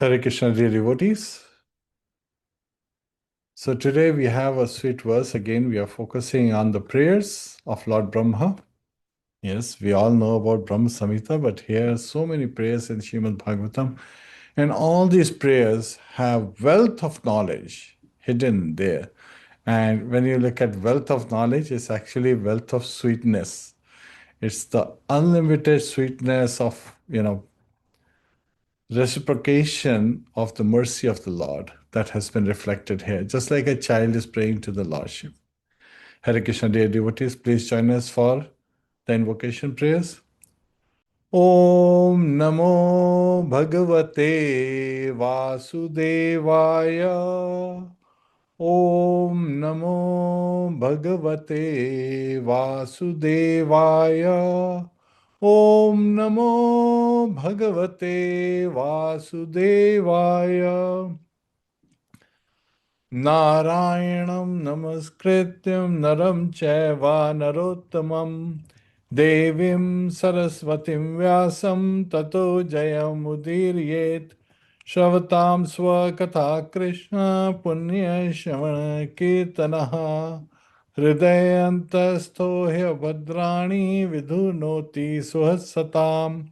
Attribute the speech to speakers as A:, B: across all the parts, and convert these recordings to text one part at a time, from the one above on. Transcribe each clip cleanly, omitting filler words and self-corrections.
A: Hare Krishna, dear devotees. So today we have a sweet verse. Again, we are focusing on the prayers of Lord Brahma. Yes, we all know about Brahma Samhita, but here are so many prayers in Srimadbhagavatam. And all these prayers have wealth of knowledge hidden there. And when you look at wealth of knowledge, it's actually wealth of sweetness. It's the unlimited sweetness of, reciprocation of the mercy of the Lord that has been reflected here, just like a child is praying to the Lordship. Hare Krishna, dear devotees, please join us for the invocation prayers. Om Namo Bhagavate Vasudevaya. Om Namo Bhagavate Vasudevaya. Om Namo Bhagavate Vasudevaya. Narayanam Namaskrityam Naram Chaiva Narottamam Devim Saraswatim Vyasam Tato Jayam Udiryet Shavatam Swakatha Krishna Punya Shavana Kirtanaha Hridayantastho Bhadrani Vidhunoti Suhasatam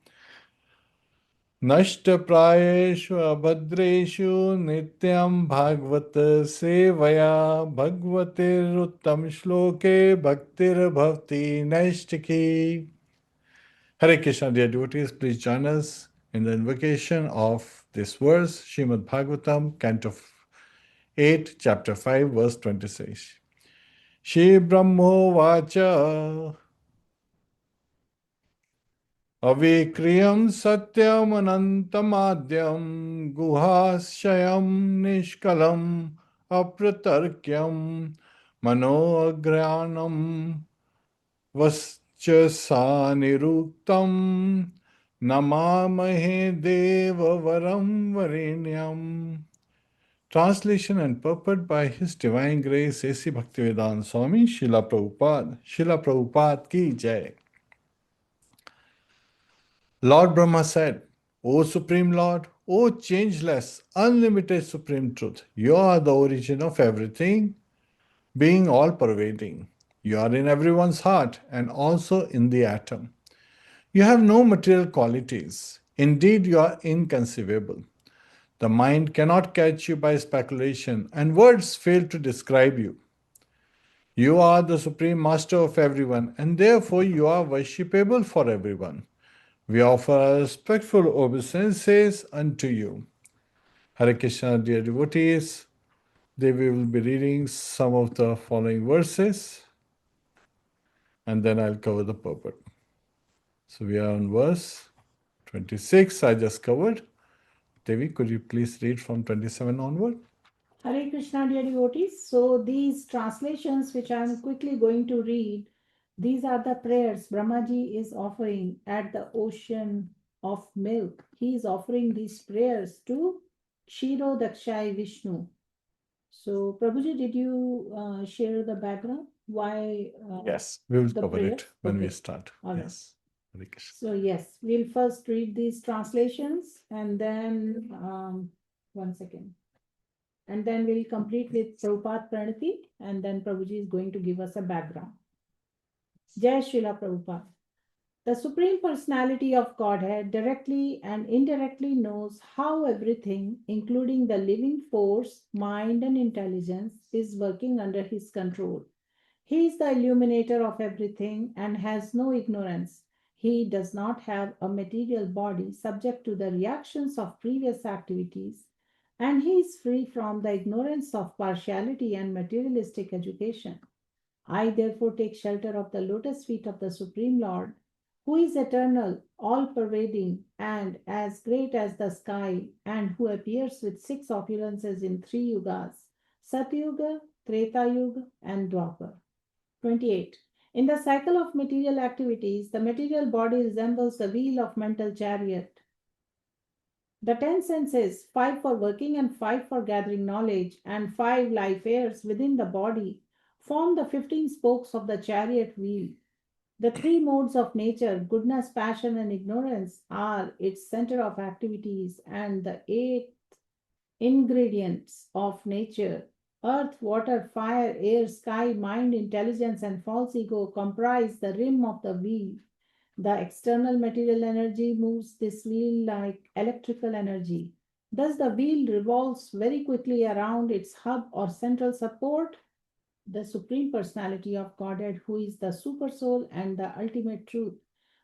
A: नष्टप्रायेषु अभद्रेषु नित्यं भागवत सेवया भगवतिरुत्तम श्लोके भक्तिर्भवति नैष्टिकी. Hare Krishna, dear devotees, please join us in the invocation of this verse, Srimad Bhagavatam, Canto 8, Chapter 5, verse 26. Shri Brahmo Vacha Avikriyam satyam anantamadyam guhasyayam nishkalam apratarkyam manoagranam vaschasaniruktam namamahe devavaram varenyam. Translation and purport by His Divine Grace A.C. Bhaktivedanta Swami Srila Prabhupada. Srila Prabhupada ki jai. Lord Brahma said, O Supreme Lord, O changeless, unlimited Supreme Truth, you are the origin of everything, being all pervading. You are in everyone's heart and also in the atom. You have no material qualities. Indeed, you are inconceivable. The mind cannot catch you by speculation, and words fail to describe you. You are the Supreme Master of everyone, and therefore you are worshipable for everyone. We offer our respectful obeisances unto you. Hare Krishna, dear devotees. They will be reading some of the following verses, and then I'll cover the purport. So we are on verse 26, I just covered. Devi, could you please read from 27 onward?
B: Hare Krishna, dear devotees. So these translations which I am quickly going to read, these are the prayers Brahmaji is offering at the ocean of milk. He is offering these prayers to Shiro Dakshai Vishnu. So Prabhuji, did you share the background? Why?
A: Yes, we will cover
B: prayers?
A: it when we
B: Okay.
A: start.
B: All right.
A: Yes. Hare Krishna.
B: So yes, we'll first read these translations and then, one second. And then we'll complete with Prabhupada Pranati, and then Prabhuji is going to give us a background. Jai Srila Prabhupada. The Supreme Personality of Godhead directly and indirectly knows how everything, including the living force, mind, and intelligence, is working under His control. He is the illuminator of everything and has no ignorance. He does not have a material body subject to the reactions of previous activities, and he is free from the ignorance of partiality and materialistic education. I therefore take shelter of the lotus feet of the Supreme Lord, who is eternal, all pervading, and as great as the sky, and who appears with six opulences in three yugas: Satyuga, Treta Yuga, and Dwapar. 28. In the cycle of material activities, the material body resembles the wheel of mental chariot. The 10 senses, 5 for working and 5 for gathering knowledge, and 5 life airs within the body, form the 15 spokes of the chariot wheel. The 3 modes of nature, goodness, passion, and ignorance, are its center of activities, and the 8 ingredients of nature. Earth, water, fire, air, sky, mind, intelligence, and false ego comprise the rim of the wheel. The external material energy moves this wheel like electrical energy. Thus, the wheel revolves very quickly around its hub or central support, the Supreme Personality of Godhead, who is the Super Soul and the ultimate truth.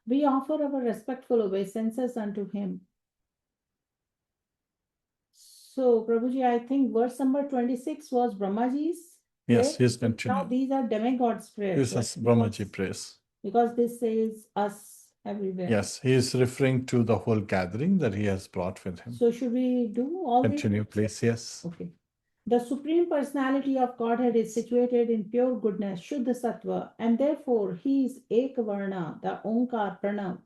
B: We offer our respectful obeisances unto him. So, Prabhuji, I think verse number 26 was Brahmaji's prayer.
A: Yes, he's
B: Now
A: continuing.
B: these are demigods' prayers.
A: This is
B: right?
A: Brahmaji prays.
B: Because this says us everywhere.
A: Yes, he is referring to the whole gathering that he has brought with him.
B: So should we do all this?
A: Continue, please. Yes.
B: Okay. The Supreme Personality of Godhead is situated in pure goodness, Shuddha Sattva, and therefore he is Ekvarna, the Omkar Pranav.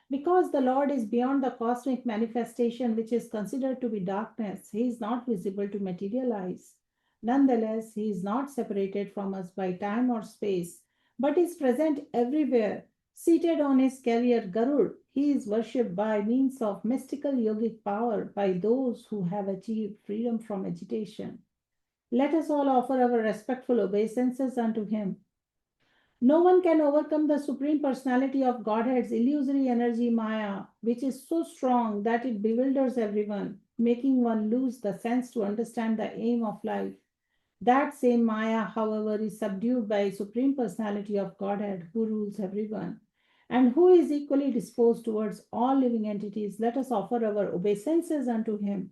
B: Because the Lord is beyond the cosmic manifestation, which is considered to be darkness, he is not visible to materialize. Nonetheless, he is not separated from us by time or space, but is present everywhere. Seated on his carrier Garud, he is worshipped by means of mystical yogic power by those who have achieved freedom from agitation. Let us all offer our respectful obeisances unto him. No one can overcome the Supreme Personality of Godhead's illusory energy Maya, which is so strong that it bewilders everyone, making one lose the sense to understand the aim of life. That same Maya, however, is subdued by Supreme Personality of Godhead, who rules everyone, and who is equally disposed towards all living entities. Let us offer our obeisances unto him.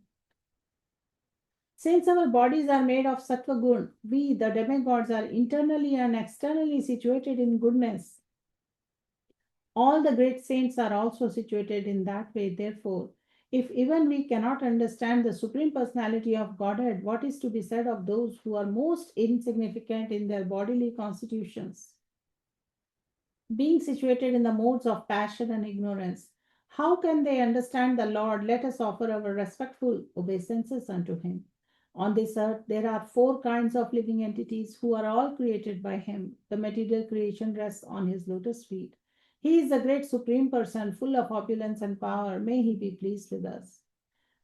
B: Since our bodies are made of sattva gun, we, the demigods, are internally and externally situated in goodness. All the great saints are also situated in that way. Therefore, if even we cannot understand the Supreme Personality of Godhead, what is to be said of those who are most insignificant in their bodily constitutions? Being situated in the modes of passion and ignorance, how can they understand the Lord? Let us offer our respectful obeisances unto him. On this earth, there are 4 kinds of living entities who are all created by him. The material creation rests on his lotus feet. He is the great Supreme Person, full of opulence and power. May he be pleased with us.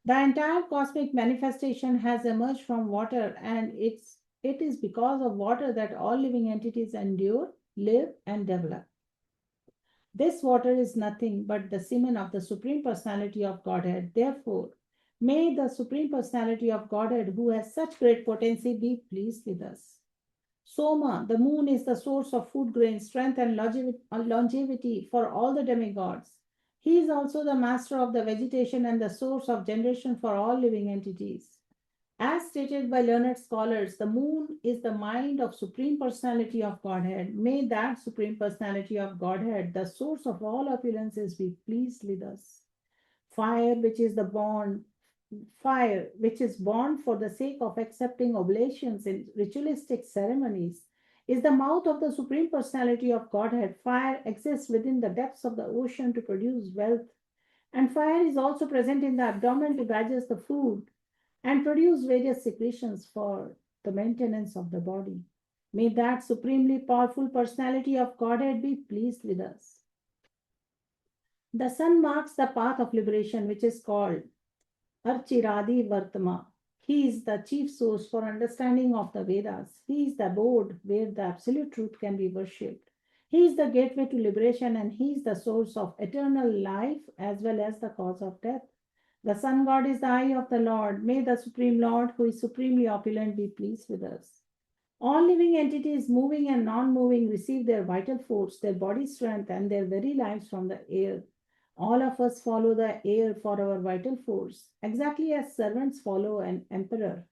B: The entire cosmic manifestation has emerged from water, and it is because of water that all living entities endure, live, and develop. This water is nothing but the semen of the Supreme Personality of Godhead. Therefore, may the Supreme Personality of Godhead, who has such great potency, be pleased with us. Soma, the moon, is the source of food grain, strength, and longevity for all the demigods. He is also the master of the vegetation and the source of generation for all living entities. As stated by learned scholars, the moon is the mind of Supreme Personality of Godhead. May that Supreme Personality of Godhead, the source of all opulences, be pleased with us. Fire, which is born for the sake of accepting oblations in ritualistic ceremonies, is the mouth of the Supreme Personality of Godhead. Fire exists within the depths of the ocean to produce wealth, and fire is also present in the abdomen to digest the food and produce various secretions for the maintenance of the body. May that supremely powerful personality of Godhead be pleased with us. The sun marks the path of liberation, which is called Archiradi Vartama. He is the chief source for understanding of the Vedas. He is the abode where the absolute truth can be worshipped. He is the gateway to liberation, and he is the source of eternal life as well as the cause of death. The sun god is the eye of the Lord. May the Supreme Lord, who is supremely opulent, be pleased with us. All living entities, moving and non-moving, receive their vital force, their body strength, and their very lives from the air. All of us follow the air for our vital force, exactly as servants follow an emperor.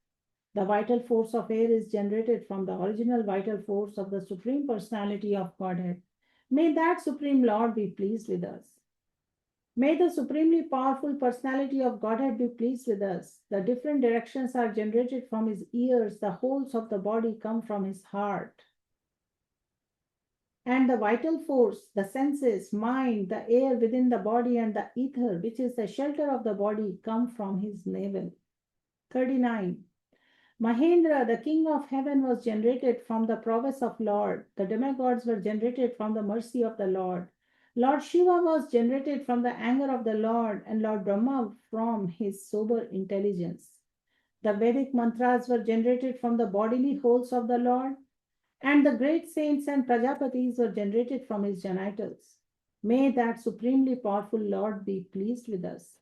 B: The vital force of air is generated from the original vital force of the Supreme Personality of Godhead. May that Supreme Lord be pleased with us. May the supremely powerful personality of Godhead be pleased with us. The different directions are generated from his ears. The wholes of the body come from his heart. And the vital force, the senses, mind, the air within the body, and the ether, which is the shelter of the body, come from his navel. 39. Mahendra, the king of heaven, was generated from the prowess of Lord. The demigods were generated from the mercy of the Lord. Lord Shiva was generated from the anger of the Lord, and Lord Brahma from his sober intelligence. The Vedic mantras were generated from the bodily wholes of the Lord, and the great saints and Prajapatis were generated from his genitals. May that supremely powerful Lord be pleased with us.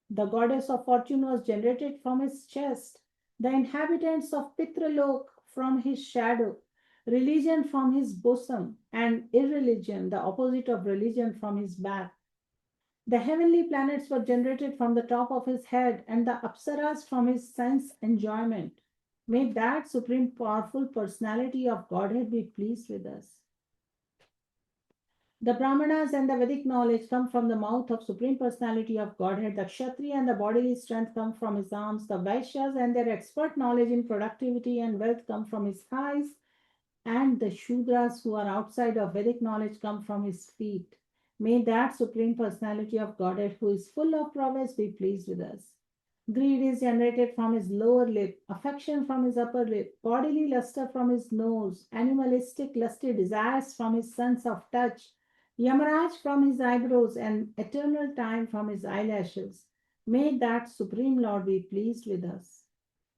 B: The goddess of fortune was generated from his chest, the inhabitants of Pitralok from his shadow, religion from his bosom, and irreligion, the opposite of religion, from his back. The heavenly planets were generated from the top of his head, and the apsaras from his sense enjoyment. May that supreme powerful personality of Godhead be pleased with us. The Brahmanas and the Vedic knowledge come from the mouth of Supreme Personality of Godhead. The Kshatriya and the bodily strength come from his arms. The Vaishyas and their expert knowledge in productivity and wealth come from his thighs. And the Shudras who are outside of Vedic knowledge come from his feet. May that Supreme Personality of Godhead, who is full of prowess, be pleased with us. Greed is generated from his lower lip, affection from his upper lip, bodily luster from his nose, animalistic lusty desires from his sense of touch, Yamaraj from his eyebrows, and eternal time from his eyelashes. May that Supreme Lord be pleased with us.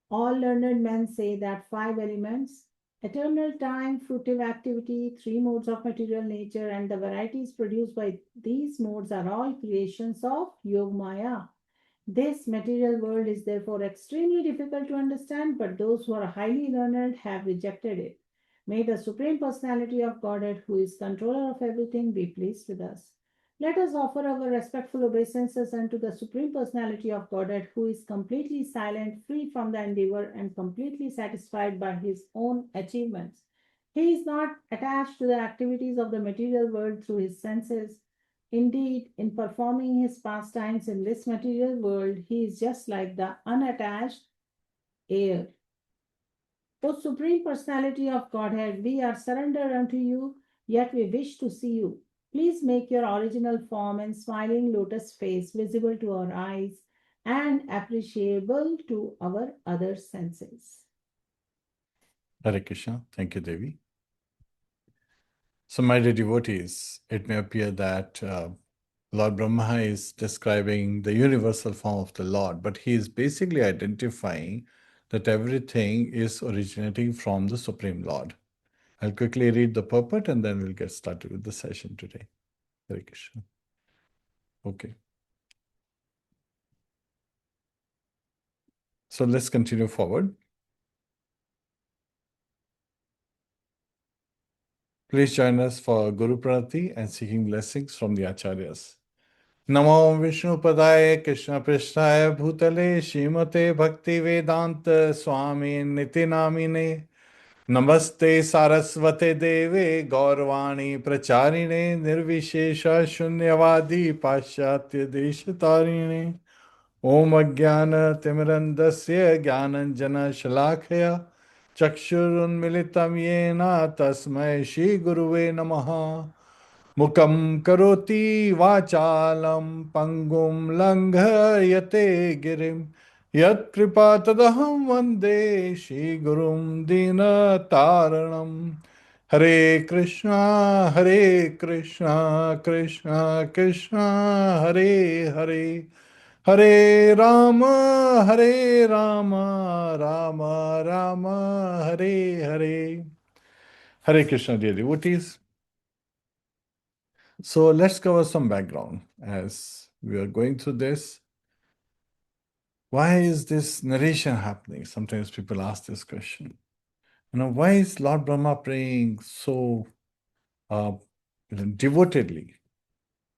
B: All learned men say that 5 elements, eternal time, fruitive activity, 3 modes of material nature, and the varieties produced by these modes are all creations of Yogmaya. This material world is therefore extremely difficult to understand, but those who are highly learned have rejected it. May the Supreme Personality of Godhead, who is controller of everything, be pleased with us. Let us offer our respectful obeisances unto the Supreme Personality of Godhead, who is completely silent, free from the endeavor, and completely satisfied by his own achievements. He is not attached to the activities of the material world through his senses. Indeed, in performing his pastimes in this material world, he is just like the unattached air. O Supreme Personality of Godhead, we are surrendered unto you, yet we wish to see you. Please make your original form and smiling lotus face visible to our eyes and appreciable to our other senses.
A: Hare Krishna. Thank you, Devi. So, my dear devotees, it may appear that Lord Brahma is describing the universal form of the Lord, but he is basically identifying that everything is originating from the Supreme Lord. I'll quickly read the purport and then we'll get started with the session today. Hare Krishna. Okay. So let's continue forward. Please join us for Guru Pranati and seeking blessings from the Acharyas. Namo Vishnu Padaya Krishna Prishtaya Bhutale Shrimate Bhakti Vedanta Swami Niti Namine Namaste Saraswate Deve Gaurvani Pracharine Nirvishesha Shunyavadi Pashatya Deshatarine Om Ajnana Timirandasya Jnananjana Shalakaya Chakshurunmilitam Yena Tasmai Shri Guruve Namaha Mukam Karoti Vachalam Pangum Langhayate Girim Yat Kripa Tadaham Vande Shri Gurum Dina Taranam Hare Krishna Krishna Krishna Hare Hare Hare Rama, Rama Rama, Hare Hare. Hare Krishna, dear devotees. So let's cover some background as we are going through this. Why is this narration happening? Sometimes people ask this question. Why is Lord Brahma praying so devotedly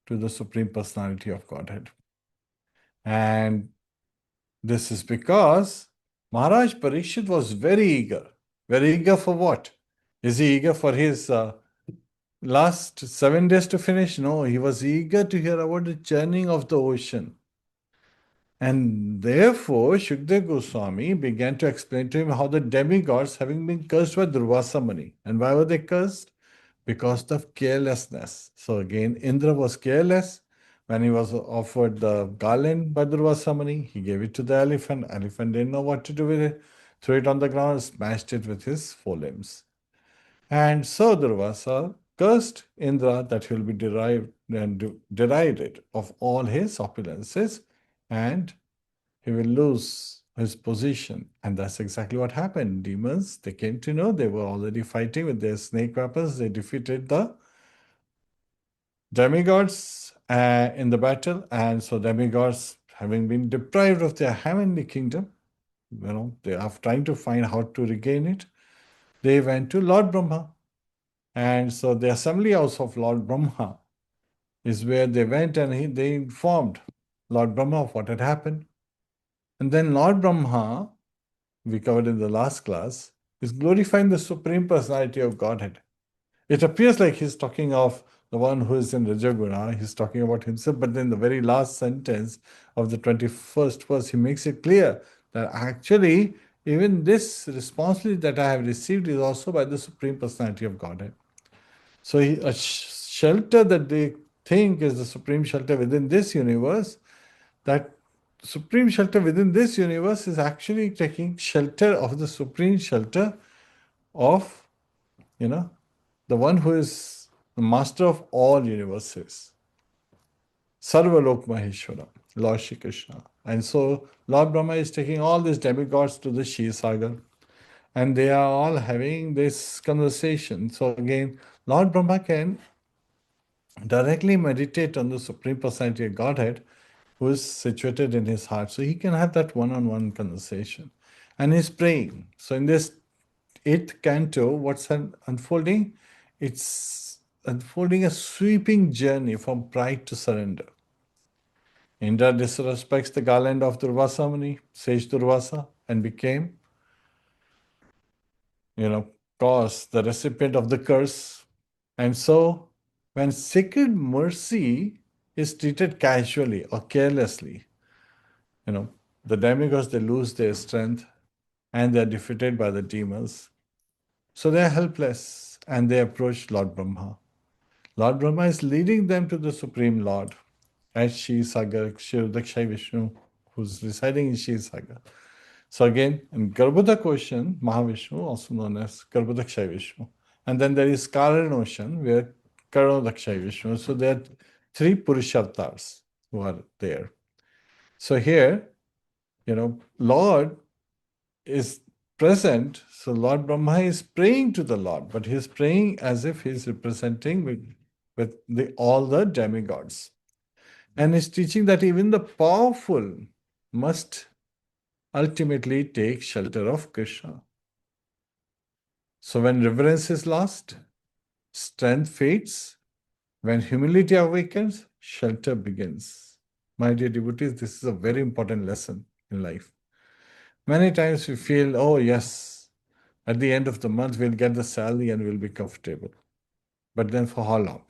A: to the Supreme Personality of Godhead? And this is because Maharaj Parikshit was very eager. Very eager for what? Is he eager for his last 7 days to finish? No, he was eager to hear about the churning of the ocean. And therefore, Shukdev Goswami began to explain to him how the demigods, having been cursed by Durvasa Muni. And why were they cursed? Because of carelessness. So again, Indra was careless. When he was offered the garland by Durvasa Muni, he gave it to the elephant. Elephant didn't know what to do with it. Threw it on the ground, smashed it with his forelimbs. And so Durvasa cursed Indra that he will be derided of all his opulences and he will lose his position. And that's exactly what happened. Demons, they came to know they were already fighting with their snake weapons. They defeated the demigods in the battle. And so demigods, having been deprived of their heavenly kingdom, they are trying to find how to regain it. They went to Lord Brahma. And so the assembly house of Lord Brahma is where they went, and they informed Lord Brahma of what had happened. And then Lord Brahma, we covered in the last class, is glorifying the Supreme Personality of Godhead. It appears like he's talking of the one who is in Rajaguna, he's talking about himself, but then the very last sentence of the 21st verse, he makes it clear that actually, even this responsibility that I have received is also by the Supreme Personality of Godhead. So a shelter that they think is the supreme shelter within this universe, that supreme shelter within this universe is actually taking shelter of the supreme shelter of, the one who is the master of all universes. Sarvalok Maheshwara, Lord Shri Krishna. And so Lord Brahma is taking all these demigods to the Shri Sagar, and they are all having this conversation. So again, Lord Brahma can directly meditate on the Supreme Personality of Godhead who is situated in his heart. So he can have that one-on-one conversation. And he's praying. So in this 8th canto, what's unfolding? It's unfolding a sweeping journey from pride to surrender. Indra disrespects the garland of Durvasa Muni, sage Durvasa, and became, cause the recipient of the curse. And so when sacred mercy is treated casually or carelessly, the demigods, they lose their strength and they're defeated by the demons. So they're helpless and they approach Lord Brahma. Lord Brahma is leading them to the Supreme Lord at Shri Sagar, Shiv Dakshay Vishnu, who's residing in Shri Sagar. So again, in Garbhodak Ocean, Mahavishnu, also known as Garbhodakshay Vishnu. And then there is Karan Ocean, where Karodakshay Vishnu. So there are 3 Purusharthas who are there. So here, Lord is present. So Lord Brahma is praying to the Lord, but he's praying as if he's representing with all the demigods. And he's teaching that even the powerful must ultimately take shelter of Krishna. So when reverence is lost, strength fades. When humility awakens, shelter begins. My dear devotees, this is a very important lesson in life. Many times we feel, oh yes, at the end of the month we'll get the salary and we'll be comfortable. But then for how long?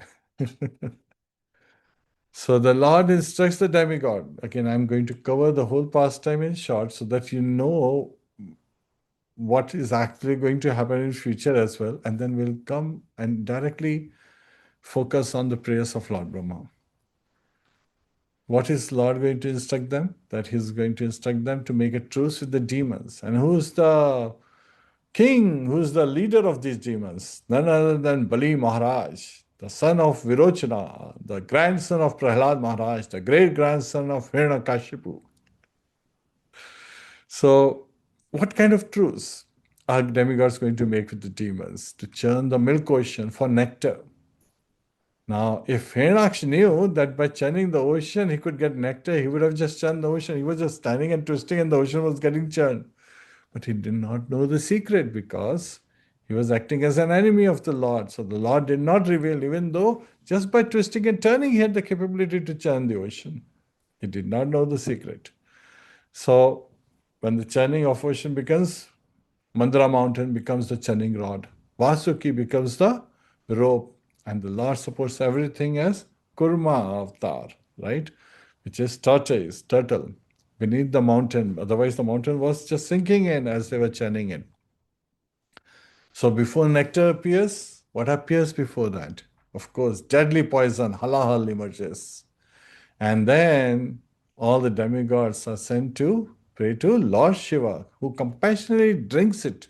A: So the Lord instructs the demigod. Again, I'm going to cover the whole pastime in short so that you know what is actually going to happen in future as well. And then we'll come and directly focus on the prayers of Lord Brahma. What is Lord going to instruct them? That he's going to instruct them to make a truce with the demons. And who's the king? Who's the leader of these demons? None other than Bali Maharaj, the son of Virochana, the grandson of Prahlad Maharaj, the great grandson of Hiranyakashipu. So, what kind of truce are demigods going to make with the demons? To churn the milk ocean for nectar. Now, if Hiranyaksh knew that by churning the ocean he could get nectar, he would have just churned the ocean. He was just standing and twisting and the ocean was getting churned. But he did not know the secret because he was acting as an enemy of the Lord. So the Lord did not reveal, even though just by twisting and turning he had the capability to churn the ocean. He did not know the secret. So when the churning of ocean begins, Mandara mountain becomes the churning rod. Vasuki becomes the rope. And the Lord supports everything as Kurma avatar, right? Which is tortoise, turtle, beneath the mountain. Otherwise, the mountain was just sinking in as they were churning it. So before nectar appears, what appears before that? Of course, deadly poison, halahal emerges. And then all the demigods are sent to pray to Lord Shiva, who compassionately drinks it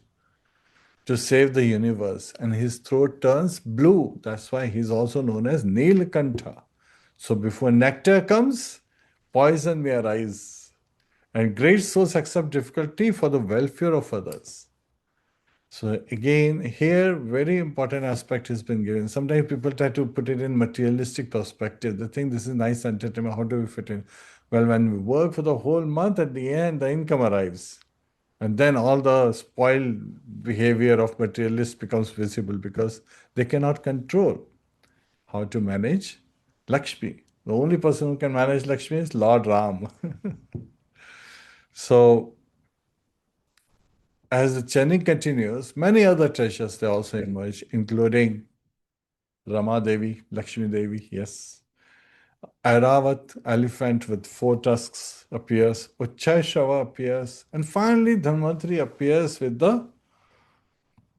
A: to save the universe. And his throat turns blue. That's why he's also known as Nilkantha. So before nectar comes, poison may arise. And great souls accept difficulty for the welfare of others. So again, here, very important aspect has been given. Sometimes people try to put it in materialistic perspective. They think this is nice entertainment. How do we fit in? Well, when we work for the whole month, at the end, the income arrives. And then all the spoiled behavior of materialists becomes visible because they cannot control how to manage Lakshmi. The only person who can manage Lakshmi is Lord Ram. So as the chanting continues, many other treasures they also emerge, including Rama Devi, Lakshmi Devi, yes. Airavat, elephant with four tusks, appears. Uchchaishava appears. And finally, Dhanvantari appears with the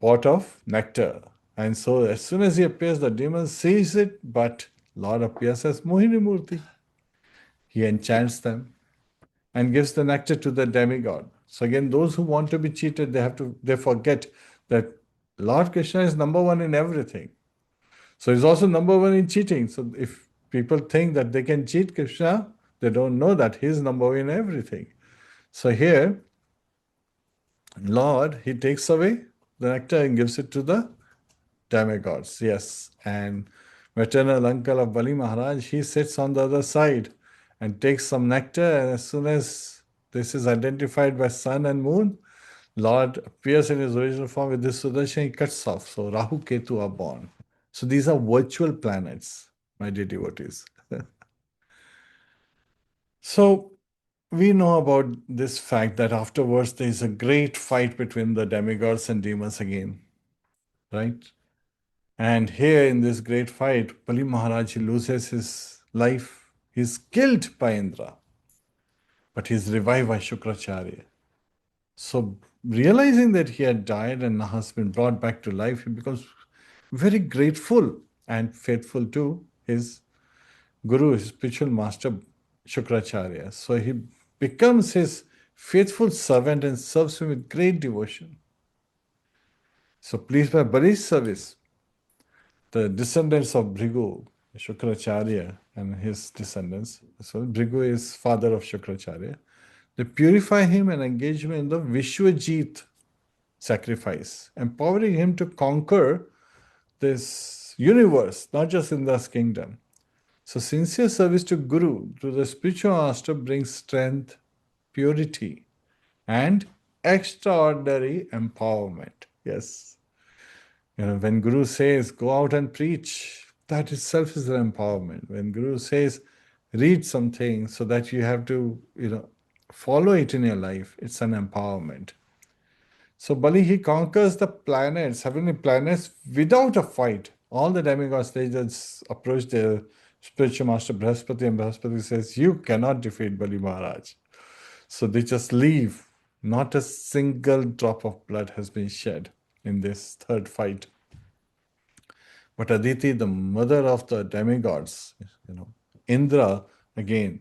A: pot of nectar. And so, as soon as he appears, the demon sees it, but Lord appears as Mohini Murti. He enchants them and gives the nectar to the demigod. So again, those who want to be cheated, they forget that Lord Krishna is number one in everything. So he's also number one in cheating. So if people think that they can cheat Krishna, they don't know that he's number one in everything. So here, Lord, he takes away the nectar and gives it to the demigods. Yes. And maternal uncle of Bali Maharaj, he sits on the other side and takes some nectar. And as soon as this is identified by sun and moon, Lord appears in his original form with this Sudarshan, he cuts off. So Rahu Ketu are born. So these are virtual planets, my dear devotees. So we know about this fact that afterwards there is a great fight between the demigods and demons again, right? And here in this great fight, Bali Maharaj loses his life. He's killed by Indra, but he's revived by Shukracharya. So realizing that he had died and now has been brought back to life, he becomes very grateful and faithful to his guru, his spiritual master, Shukracharya. So he becomes his faithful servant and serves him with great devotion. So pleased by Bali's service, the descendants of Bhrigu, Shukracharya and his descendants, so Bhrigu is father of Shukracharya, they purify him and engage him in the Vishwajit sacrifice, empowering him to conquer this universe, not just Indra's kingdom. So sincere service to Guru, to the spiritual master, brings strength, purity, and extraordinary empowerment. Yes. When Guru says, go out and preach, that itself is an empowerment. When Guru says, read something so that you have to, follow it in your life, it's an empowerment. So Bali, he conquers the planets, heavenly planets, without a fight. All the demigods, they just approach their spiritual master Brahaspati, and Brahaspati says, you cannot defeat Bali Maharaj. So they just leave. Not a single drop of blood has been shed in this third fight. But Aditi, the mother of the demigods, Indra, again,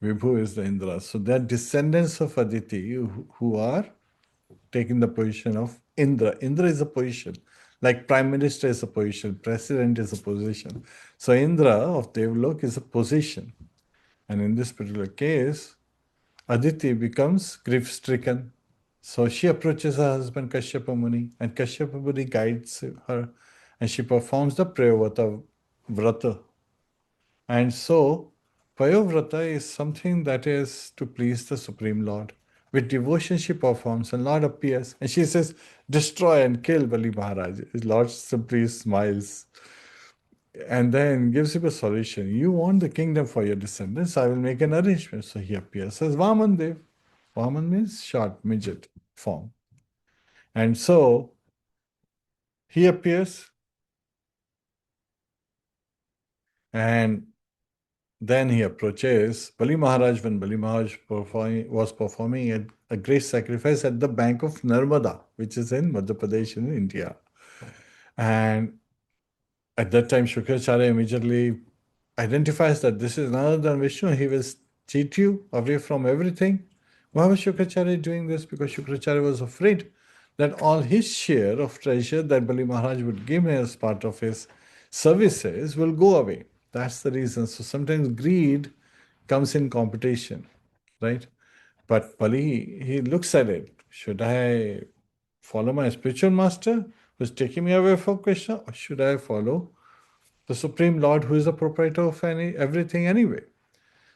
A: Vibhu is the Indra. So they are descendants of Aditi who are taking the position of Indra. Indra is a position, like Prime Minister is a position, President is a position. So Indra of Devlok is a position. And in this particular case, Aditi becomes grief-stricken. So she approaches her husband Kashyapa Muni, and Kashyapa Muni guides her, and she performs the Prayavata Vrata. And so, Payovrata is something that is to please the Supreme Lord. With devotion she performs, and Lord appears, and she says, destroy and kill Bali Maharaj. His Lord simply smiles and then gives him a solution. You want the kingdom for your descendants, I will make an arrangement. So he appears as Vaman Dev. Vaman means short, midget form. And so he appears, and then he approaches Bali Maharaj when Bali Maharaj was performing a great sacrifice at the bank of Narmada, which is in Madhya Pradesh in India. And at that time, Shukracharya immediately identifies that this is none other than Vishnu. He will cheat you away from everything. Why was Shukracharya doing this? Because Shukracharya was afraid that all his share of treasure that Bali Maharaj would give him as part of his services will go away. That's the reason. So sometimes greed comes in competition, right? But Bali, he looks at it. Should I follow my spiritual master who's taking me away from Krishna, or should I follow the Supreme Lord who is the proprietor of everything anyway?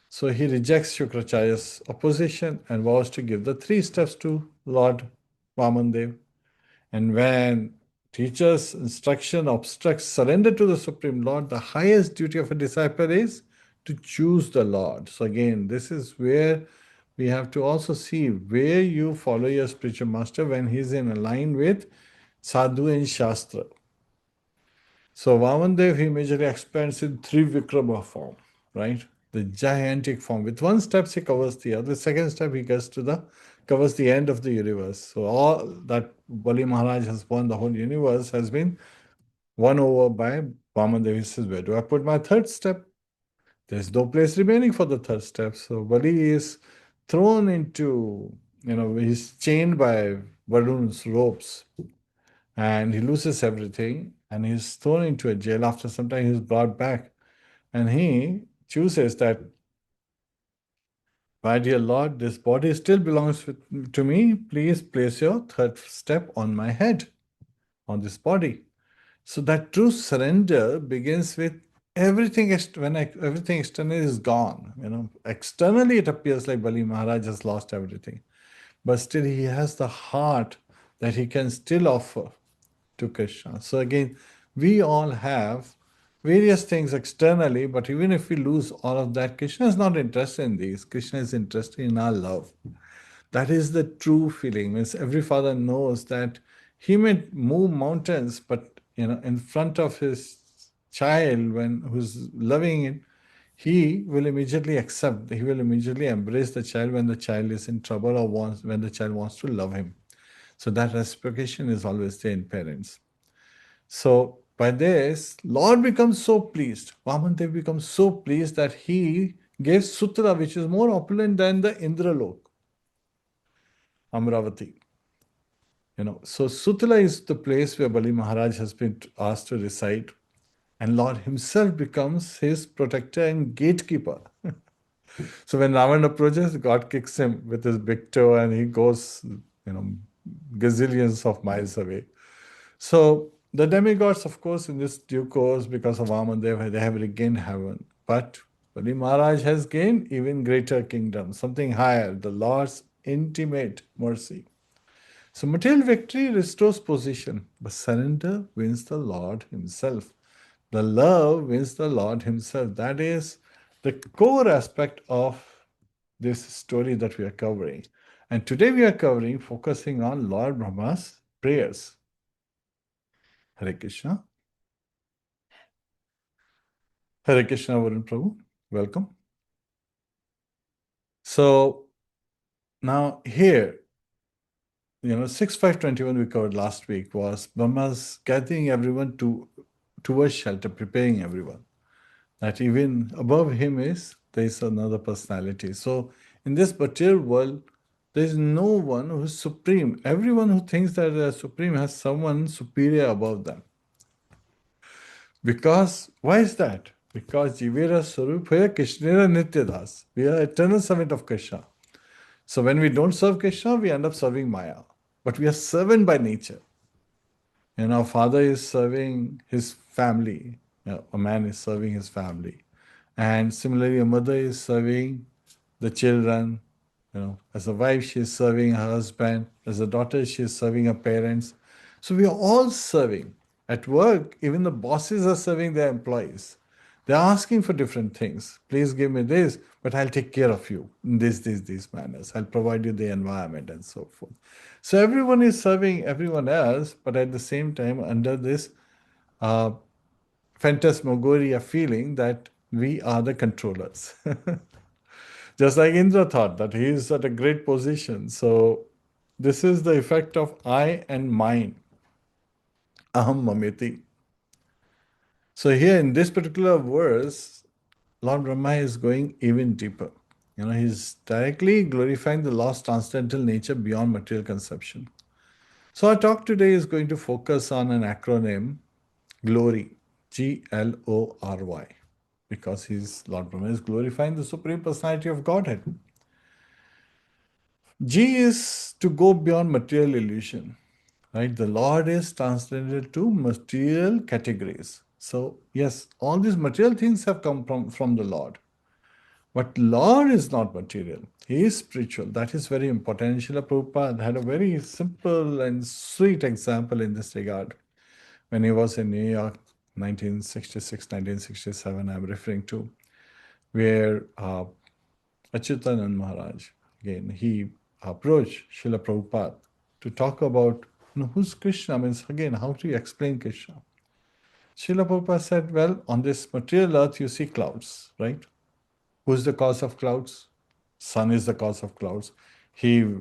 A: So he rejects Shukracharya's opposition and vows to give the 3 steps to Lord Vamandev. And when teacher's instruction obstructs surrender to the Supreme Lord, the highest duty of a disciple is to choose the Lord. So again, this is where we have to also see where you follow your spiritual master when he's in line with Sadhu and Shastra. So Vamandev, he majorly expands in Trivikrama form, right? The gigantic form. With 1 step, he covers the other. The second step, he gets to the covers the end of the universe. So all that Bali Maharaj has won, the whole universe has been won over by Vamandev. He says, where do I put my 3rd step? There's no place remaining for the 3rd step. So Bali is thrown into, he's chained by Varun's ropes and he loses everything and he's thrown into a jail. After some time, he's brought back and he chooses that, my dear Lord, this body still belongs to me. Please place your 3rd step on my head, on this body. So that true surrender begins with everything. Everything external is gone. Externally it appears like Bali Maharaj has lost everything, but still he has the heart that he can still offer to Krishna. So again, we all have various things externally, but even if we lose all of that, Krishna is not interested in these. Krishna is interested in our love. That is the true feeling. Means every father knows that he may move mountains, but in front of his child, who's loving it, he will immediately accept. He will immediately embrace the child when the child is in trouble or when the child wants to love him. So that reciprocation is always there in parents. So by this, Lord becomes so pleased. Vamandev becomes so pleased that he gives Sutra, which is more opulent than the Indralok, Amravati. So Sutala is the place where Bali Maharaj has been asked to reside, and Lord himself becomes his protector and gatekeeper. So when Ravan approaches, God kicks him with his big toe and he goes, gazillions of miles away. So the demigods, of course, in this due course, because of Vamandev, they have regained heaven. But Bali Maharaj has gained even greater kingdom, something higher, the Lord's intimate mercy. So material victory restores position, but surrender wins the Lord himself. The love wins the Lord himself. That is the core aspect of this story that we are covering. And today we are focusing on Lord Brahma's prayers. Hare Krishna. Hare Krishna, Varun Prabhu. Welcome. So now here, 6.5.21 we covered last week was Brahma's gathering everyone towards shelter, preparing everyone. That even above him there is another personality. So in this material world, there is no one who is supreme. Everyone who thinks that they are supreme has someone superior above them. Because, why is that? Because Jivera Swarupaya Krishnera Nityadas. We are eternal servant of Krishna. So when we don't serve Krishna, we end up serving Maya. But we are servant by nature. Our father is serving his family. A man is serving his family. And similarly, a mother is serving the children. As a wife, she is serving her husband. As a daughter, she is serving her parents. So we are all serving. At work, even the bosses are serving their employees. They're asking for different things. Please give me this, but I'll take care of you in these manners. I'll provide you the environment and so forth. So everyone is serving everyone else, but at the same time, under this phantasmagoria feeling that we are the controllers. Just like Indra thought that he is at a great position. So this is the effect of I and mine. Aham mameti. So here in this particular verse, Lord Brahma is going even deeper. He's directly glorifying the lost transcendental nature beyond material conception. So our talk today is going to focus on an acronym, GLORY, Glory, because Lord Brahma is glorifying the Supreme Personality of Godhead. G is to go beyond material illusion, right? The Lord is transcended to material categories. So, yes, all these material things have come from the Lord. But Lord is not material. He is spiritual. That is very important. And Srila Prabhupada had a very simple and sweet example in this regard. When he was in New York, 1966, 1967, I'm referring to, where Achyutanand Maharaj, again, he approached Srila Prabhupada to talk about, who's Krishna, means again, how do you explain Krishna? Srila Prabhupada said, well, on this material earth, you see clouds, right? Who's the cause of clouds? Sun is the cause of clouds. He,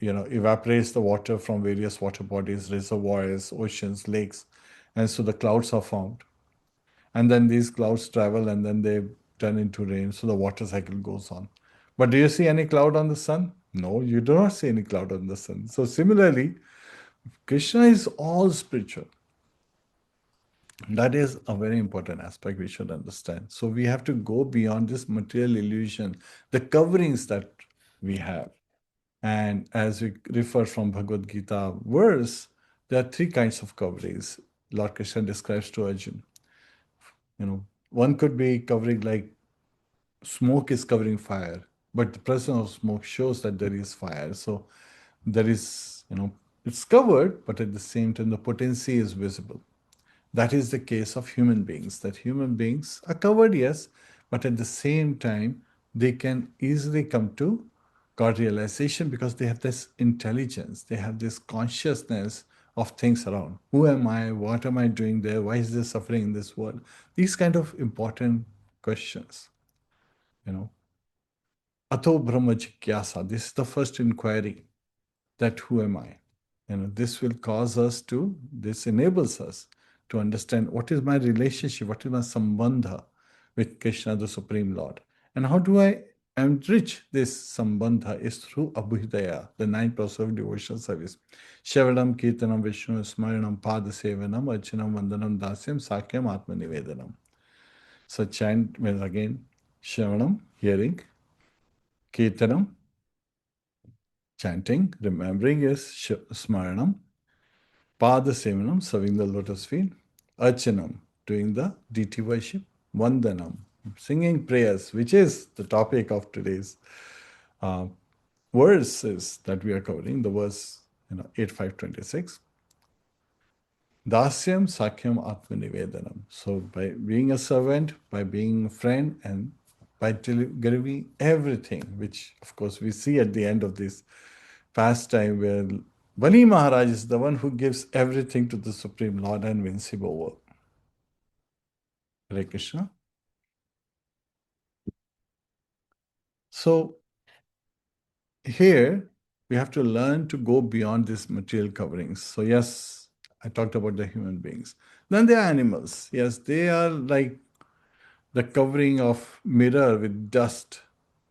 A: evaporates the water from various water bodies, reservoirs, oceans, lakes, and so the clouds are formed. And then these clouds travel and then they turn into rain, so the water cycle goes on. But do you see any cloud on the sun? No, you do not see any cloud on the sun. So similarly, Krishna is all spiritual. That is a very important aspect we should understand. So we have to go beyond this material illusion, the coverings that we have. And as we refer from Bhagavad Gita verse, there are three kinds of coverings Lord Krishna describes to Arjuna. One could be covering like smoke is covering fire, but the presence of smoke shows that there is fire. So there is, it's covered, but at the same time, the potency is visible. That is the case of human beings, that human beings are covered, yes, but at the same time, they can easily come to God realization because they have this intelligence, they have this consciousness of things around. Who am I? What am I doing there? Why is there suffering in this world? These kind of important questions, you know. Ato Brahma Jigyasa, this is the first inquiry, that who am I? This will cause us to, this enables us to understand what is my relationship, what is my sambandha with Krishna, the Supreme Lord. And how do I enrich this sambandha is through Abhidaya, the 9 process of devotional service. Shravanam, Kirtanam, Vishnu, Smaranam, Padasevanam, Archanam, Vandanam, Dasyam, Sakyam, Atma Nivedanam. So chant, well, again, Shravanam, hearing, Kirtanam, chanting, remembering is Smaranam, Pada Sevanam, serving the lotus feet, Archanam, doing the deity worship, Vandanam, singing prayers, which is the topic of today's verses that we are covering, the verse 8.5.26. Dasyam Sakyam Atmanivedanam. So by being a servant, by being a friend, and by giving everything, which of course we see at the end of this pastime where Bali Maharaj is the one who gives everything to the Supreme Lord and wins him over. Hare Krishna. So here we have to learn to go beyond these material coverings. So yes, I talked about the human beings. Then there are animals. Yes, they are like the covering of mirror with dust,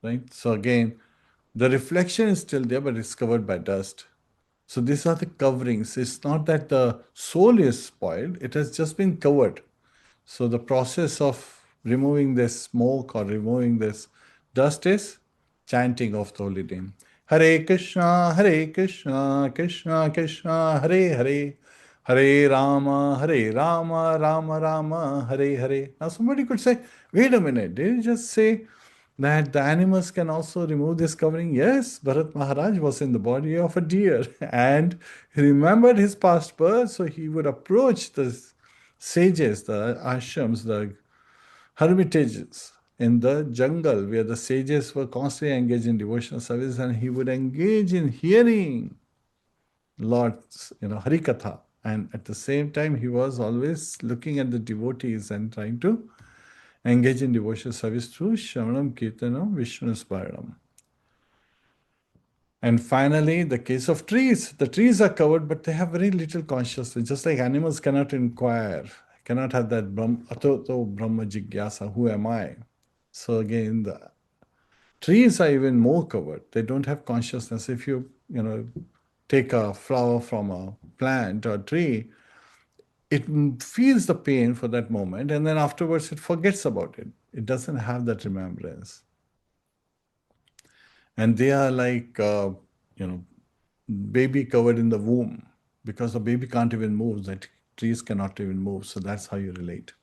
A: right? So again, the reflection is still there, but it's covered by dust. So these are the coverings. It's not that the soul is spoiled, it has just been covered. So the process of removing this smoke or removing this dust is chanting of the holy name. Hare Krishna, Krishna Krishna, Hare Hare, Hare Rama, Rama Rama, Hare Hare. Now somebody could say, wait a minute, did you just say that the animals can also remove this covering? Yes, Bharat Maharaj was in the body of a deer and he remembered his past birth, so he would approach the sages, the ashrams, the hermitages in the jungle where the sages were constantly engaged in devotional service, and he would engage in hearing Lord's, Harikatha. And at the same time, he was always looking at the devotees and trying to engage in devotional service through Shravanam, Kirtanam, Vishnu Smaranam. And finally, the case of trees. The trees are covered, but they have very little consciousness. Just like animals cannot inquire, cannot have that Ato Brahma Jigyasa, who am I? So again, the trees are even more covered. They don't have consciousness. If you, take a flower from a plant or a tree, it feels the pain for that moment, and then afterwards it forgets about it. It doesn't have that remembrance. And they are like, baby covered in the womb, because the baby can't even move, that trees cannot even move. So that's how you relate.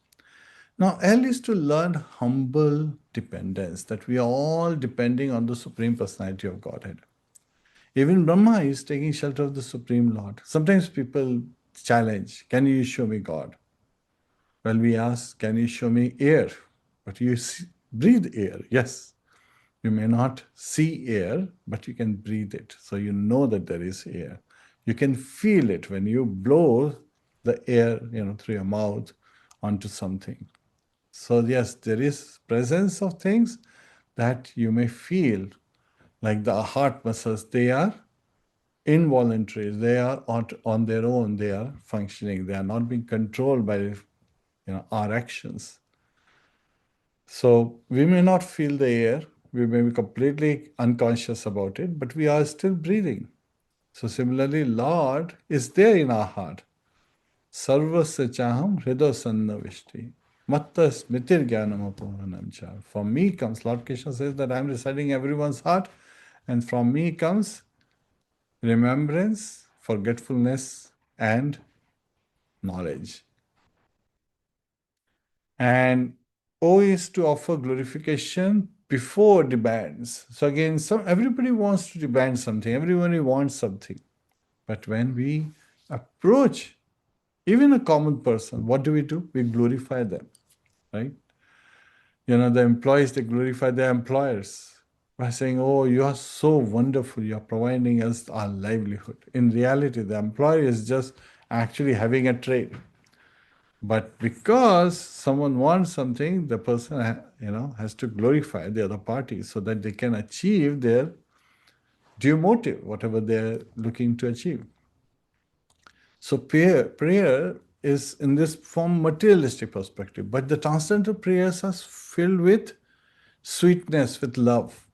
A: Now, L is to learn humble dependence, that we are all depending on the Supreme Personality of Godhead. Even Brahma is taking shelter of the Supreme Lord. Sometimes people challenge, can you show me God? Well, we ask, can you show me air? But you breathe air, yes. You may not see air, but you can breathe it. So you know that there is air. You can feel it when you blow the air, through your mouth onto something. So yes, there is presence of things that you may feel, like the heart muscles. They are involuntary. They are on their own. They are functioning. They are not being controlled by our actions. So we may not feel the air, we may be completely unconscious about it, but we are still breathing. So similarly, Lord is there in our heart. Sarvasya chaham hrido sannavishti. Matta smitir jnanam apohanam cha. From me comes, Lord Krishna says that I am residing in everyone's heart, and from me comes remembrance, forgetfulness, and knowledge. And O is to offer glorification before demands. So again, everybody wants to demand something, everybody wants something. But when we approach even a common person, what do? We glorify them, right? The employees, they glorify their employers by saying, oh, you are so wonderful, you are providing us our livelihood. In reality, the employer is just actually having a trade. But because someone wants something, the person has to glorify the other party so that they can achieve their due motive, whatever they're looking to achieve. So prayer is in this from materialistic perspective, but the transcendental prayers are filled with sweetness, with love.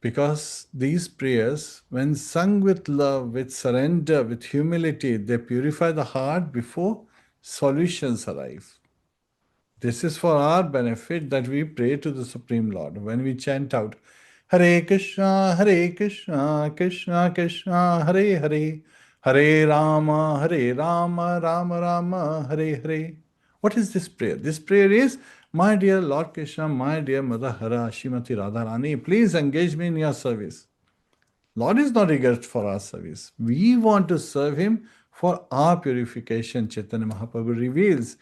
A: Because these prayers, when sung with love, with surrender, with humility, they purify the heart before solutions arrive. This is for our benefit that we pray to the Supreme Lord. When we chant out, Hare Krishna, Krishna Krishna, Hare Hare, Hare Rama, Rama Rama, Hare Hare. What is this prayer? This prayer is, my dear Lord Krishna, my dear Mother Hara, Srimati Radharani, please engage me in your service. Lord is not eager for our service. We want to serve Him for our purification. Chaitanya Mahaprabhu reveals,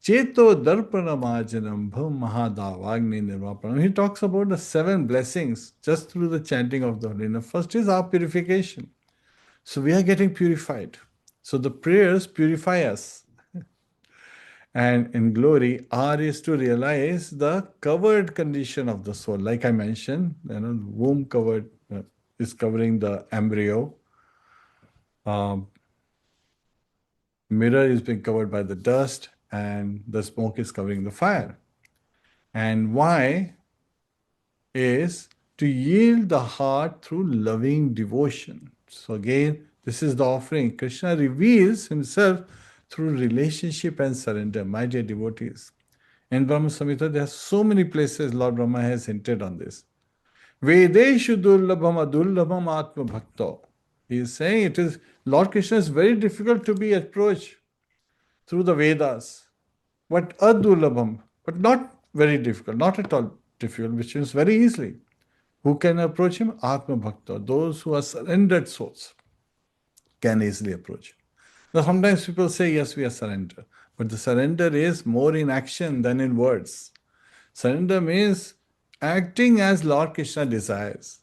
A: Cheto Darpanamajanam Bham Mahadavagni Nirvapanam. He talks about the 7 blessings just through the chanting of the holy name. First is our purification. So we are getting purified. So the prayers purify us. And in glory, R is to realize the covered condition of the soul. Like I mentioned, the womb covered is covering the embryo. Mirror is being covered by the dust, and the smoke is covering the fire. And Y is to yield the heart through loving devotion. So again, this is the offering. Krishna reveals himself through relationship and surrender. My dear devotees, in Brahma Samhita, there are so many places Lord Brahma has hinted on this. Vedeshu durlabham adurlabham atma bhakta. He is saying it is, Lord Krishna is very difficult to be approached through the Vedas. But adurlabham, but not very difficult, not at all difficult, which means very easily. Who can approach him? Atma Bhakta. Those who are surrendered souls can easily approach him. Now, sometimes people say, yes, we are surrendered. But the surrender is more in action than in words. Surrender means acting as Lord Krishna desires.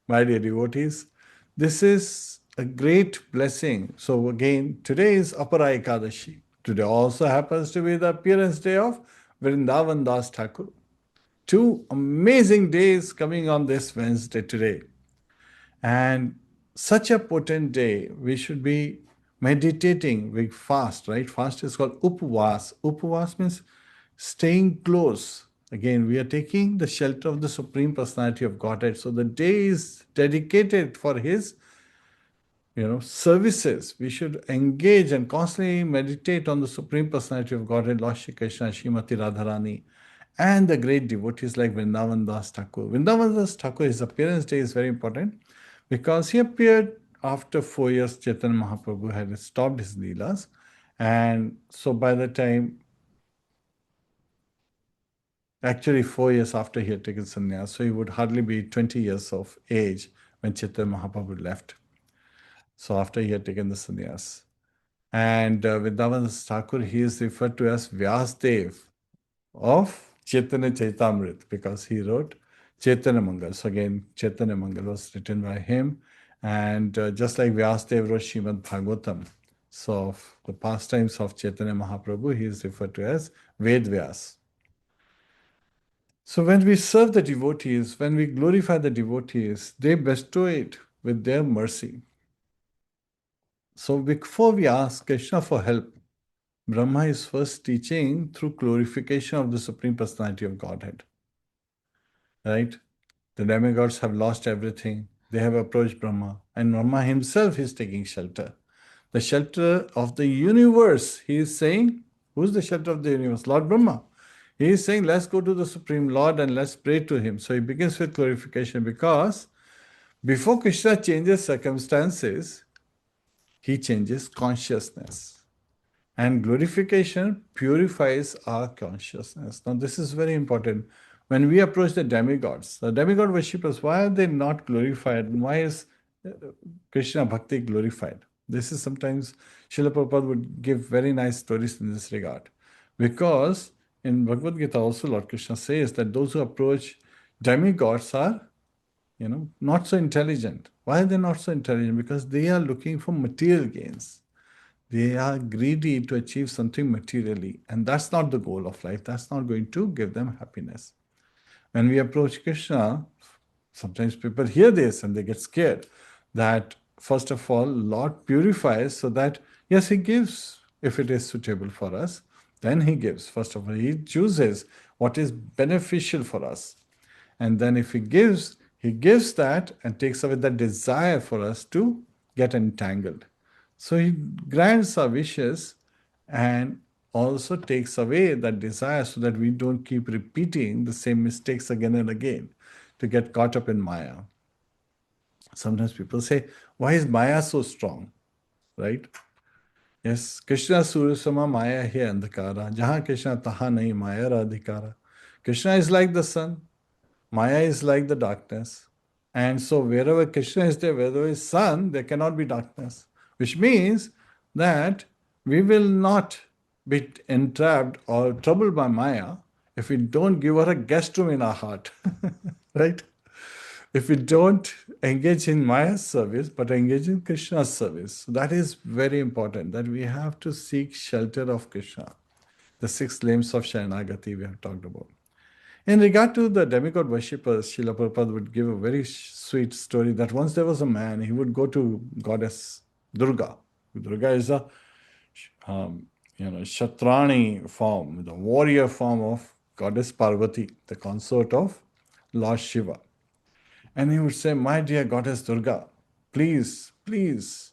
A: My dear devotees, this is a great blessing. So again, today is Apara Ekadashi. Today also happens to be the appearance day of Vrindavan Das Thakur. 2 amazing days coming on this Wednesday today. And such a potent day, we should be meditating, we fast, right? Fast is called upvas. Upvas means staying close. Again, we are taking the shelter of the Supreme Personality of Godhead. So the day is dedicated for His services. We should engage and constantly meditate on the Supreme Personality of Godhead, Lord Shri Krishna, Srimati Radharani, And the great devotees like Vrindavan Das Thakur. Vrindavan Das Thakur, his appearance day is very important because he appeared after 4 years Chaitanya Mahaprabhu had stopped his Leelas. And so by the time, actually 4 years after he had taken sannyas, so he would hardly be 20 years of age when Chaitanya Mahaprabhu left. So after he had taken the sannyas. And Vrindavan Das Thakur, he is referred to as Vyasdev of Chaitanya Chaitamrit because he wrote Chaitanya Mangal. So again, Chaitanya Mangal was written by him. And just like Vyasdev wrote Srimadbhagavatam, so of the pastimes of Chaitanya Mahaprabhu, he is referred to as Ved Vyas. So when we serve the devotees, when we glorify the devotees, they bestow it with their mercy. So before we ask Krishna for help, Brahma is first teaching through glorification of the Supreme Personality of Godhead. Right? The demigods have lost everything. They have approached Brahma, and Brahma himself is taking shelter. The shelter of the universe. He is saying, who's the shelter of the universe? Lord Brahma. He is saying, let's go to the Supreme Lord and let's pray to him. So he begins with glorification because before Krishna changes circumstances, he changes consciousness. And glorification purifies our consciousness. Now, this is very important. When we approach the demigod worshippers, why are they not glorified? And why is Krishna Bhakti glorified? This is sometimes Srila Prabhupada would give very nice stories in this regard. Because in Bhagavad Gita also, Lord Krishna says that those who approach demigods are, not so intelligent. Why are they not so intelligent? Because they are looking for material gains. They are greedy to achieve something materially, and that's not the goal of life. That's not going to give them happiness. When we approach Krishna, sometimes people hear this and they get scared that, first of all, Lord purifies so that, yes, He gives if it is suitable for us. Then He gives. First of all, He chooses what is beneficial for us. And then if He gives that and takes away the desire for us to get entangled. So He grants our wishes and also takes away that desire so that we don't keep repeating the same mistakes again and again to get caught up in Maya. Sometimes people say, why is Maya so strong? Right? Yes, Krishna Surasama Maya hi andhakara. Jahan Krishna taha nahi Maya radhikara. Krishna is like the sun. Maya is like the darkness. And so wherever Krishna is there, wherever is sun, there cannot be darkness. Which means that we will not be entrapped or troubled by Maya if we don't give her a guest room in our heart. Right? If we don't engage in Maya's service, but engage in Krishna's service. So that is very important, that we have to seek shelter of Krishna. The 6 limbs of Sharanagati we have talked about. In regard to the demigod worshippers, Srila Prabhupada would give a very sweet story that once there was a man, he would go to goddess Durga. Durga is a Shatrani form, the warrior form of goddess Parvati, the consort of Lord Shiva. And he would say, my dear goddess Durga, please, please,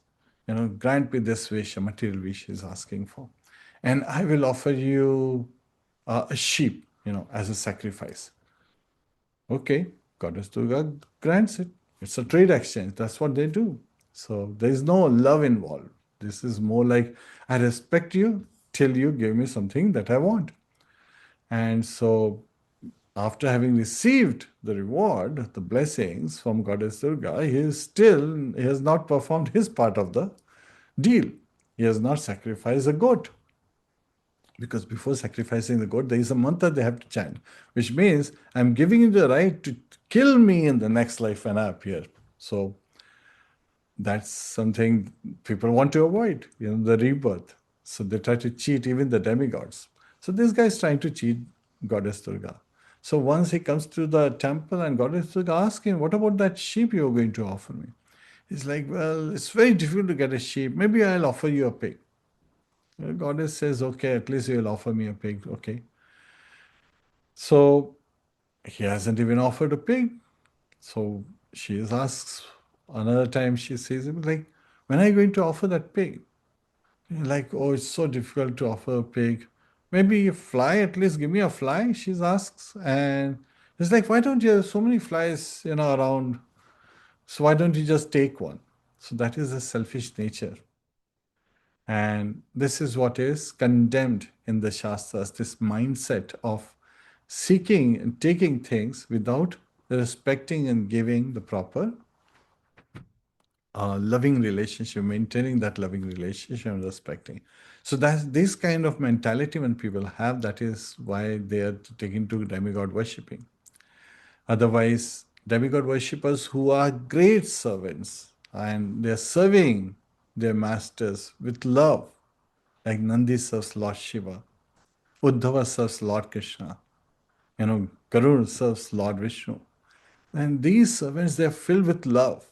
A: grant me this wish, a material wish he's asking for. And I will offer you a sheep, as a sacrifice. Okay, Goddess Durga grants it. It's a trade exchange. That's what they do. So there is no love involved. This is more like, I respect you till you give me something that I want. And so after having received the reward, the blessings from Goddess Durga, he has not performed his part of the deal. He has not sacrificed a goat. Because before sacrificing the goat, there is a mantra they have to chant, which means I'm giving you the right to kill me in the next life when I appear. So that's something people want to avoid, the rebirth. So they try to cheat even the demigods. So this guy is trying to cheat Goddess Durga. So once he comes to the temple and Goddess Durga asks him, what about that sheep you're going to offer me? He's like, well, it's very difficult to get a sheep. Maybe I'll offer you a pig. The goddess says, okay, at least you'll offer me a pig. Okay. So he hasn't even offered a pig. So she asks another time, she says, like, when are you going to offer that pig? Like, oh, it's so difficult to offer a pig. Maybe a fly, at least give me a fly, she asks. And it's like, why don't you have so many flies, around? So why don't you just take one? So that is a selfish nature. And this is what is condemned in the Shastras, this mindset of seeking and taking things without respecting and giving the proper loving relationship, maintaining that loving relationship and respecting. So that's this kind of mentality when people have, that is why they are taken to demigod worshipping. Otherwise, demigod worshippers who are great servants and they're serving their masters with love, like Nandi serves Lord Shiva, Uddhava serves Lord Krishna, Karun serves Lord Vishnu. And these servants, they're filled with love.